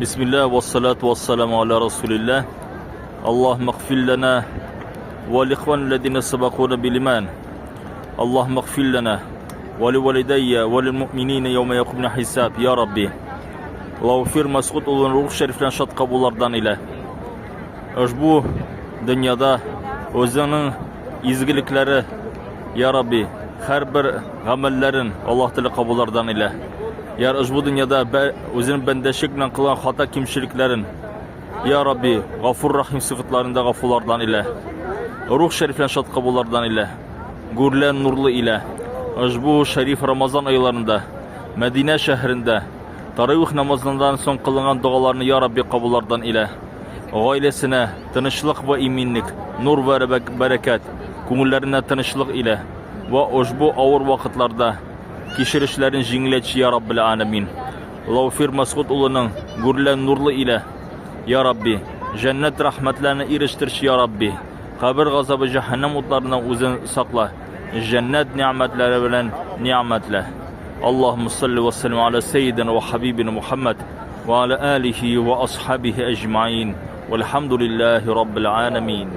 Bismillah ve salatu ve selamu ala Resulillah. Allahümme gfir lana ve likhvanillezine sabakuna bil iman. Allahümme gfir lana ve li validayya ve lil mu'minine yevme yakumna hisab. Ya Rabbi. Gafir masqut olan ruh şeriflen şat kabullardan ile. Bu dünyada özünün izgilikleri Ya Rabbi her bir amellerin Allah Teala kabullardan ile. Ya bu dünyada özünün bendeşlik bilen kılan hata kimşiliklerin Ya Rabbi gafur rahim sıfatlarında gafurlardan ile. Ruh şeriflen şat kabullardan ile. Gürlen nurlu ile. Bu şerif Ramazan aylarında Medine şehrinde Taravih namazından son kılınan dualarını Ya Rabbi kabullardan ile. Ailesine tanışlık ve iminlik, nur ve bereket, kumullerine tanışlık ile ve bu ağır vakitlarda kişirişlerin jingleçi Ya Rabbil Alemin. Gafir Mas'ud oğlunun gürlen nurlu ile Ya Rabbi cennet rahmetlerine eriştir Ya Rabbi. Kabir gazabı cehennem otlarından uzun sakla. Cennet nimetleri bilen nimetle. Allahümme salli ve sellem ala seyyidina ve habibina Muhammed ve ala alihi ve ashabihi ecmain. Velhamdülillahi Rabbil alemin.